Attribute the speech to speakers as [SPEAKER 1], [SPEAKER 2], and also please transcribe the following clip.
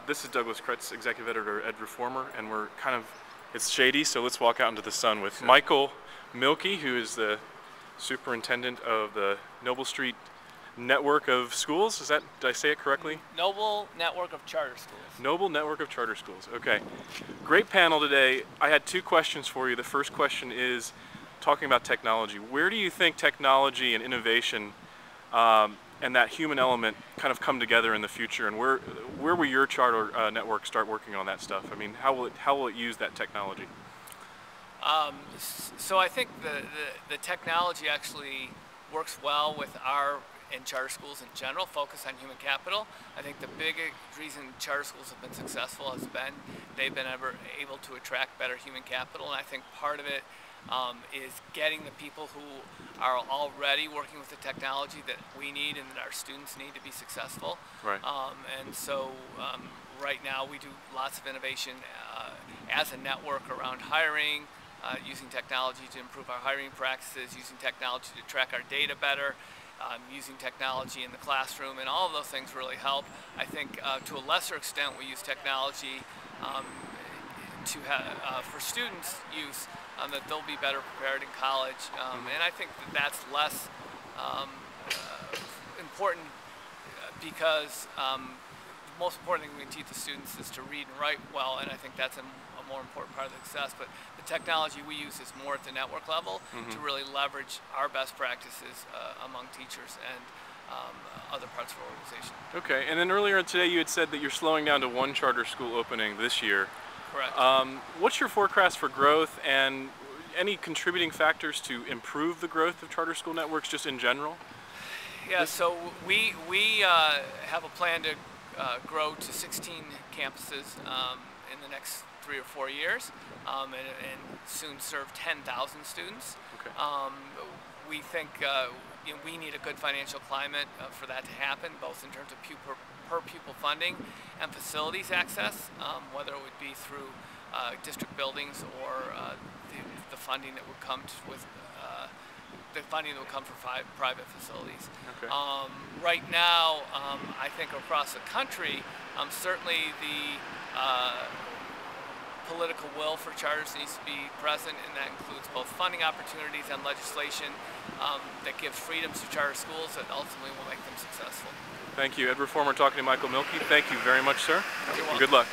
[SPEAKER 1] This is Douglas Kretz, Executive Editor, Ed Reformer, and it's shady, so let's walk out into the sun with Michael Milkie, who is the Superintendent of the Noble Street Network of Schools. Did I say it correctly?
[SPEAKER 2] Noble Network of Charter Schools.
[SPEAKER 1] Noble Network of Charter Schools, okay. Great panel today. I had two questions for you. The first question is talking about technology. Where do you think technology and innovation and that human element kind of come together in the future, and where will your charter network start working on that stuff? I mean, how will it use that technology?
[SPEAKER 2] So I think the technology actually works well with and charter schools in general, focus on human capital. I think the big reason charter schools have been successful has been they've been able to attract better human capital, and I think part of it is getting the people who are already working with the technology that we need and that our students need to be successful.
[SPEAKER 1] Right.
[SPEAKER 2] And so right now we do lots of innovation as a network around hiring, using technology to improve our hiring practices, using technology to track our data better, using technology in the classroom, and all of those things really help. I think to a lesser extent we use technology for students' use, that they'll be better prepared in college, and I think that's less important because the most important thing we can teach the students is to read and write well, and I think that's a more important part of the success. But the technology we use is more at the network level to really leverage our best practices among teachers and other parts of our organization.
[SPEAKER 1] Okay, and then earlier today you had said that you're slowing down to one charter school opening this year.
[SPEAKER 2] Correct.
[SPEAKER 1] What's your forecast for growth, and any contributing factors to improve the growth of charter school networks just in general?
[SPEAKER 2] Yeah, so we have a plan to grow to 16 campuses in the next 3 or 4 years, and soon serve 10,000 students.
[SPEAKER 1] Okay.
[SPEAKER 2] We think we need a good financial climate for that to happen, both in terms of per pupil funding and facilities access, whether it would be through district buildings or the funding that would come with for private facilities.
[SPEAKER 1] Okay.
[SPEAKER 2] Right now, I think across the country, certainly the political will for charters needs to be present, and that includes both funding opportunities and legislation that gives freedoms to charter schools that ultimately will make them successful.
[SPEAKER 1] Thank you. Ed Reformer talking to Michael Milkie. Thank you very much, sir.
[SPEAKER 2] You're welcome.
[SPEAKER 1] Good luck.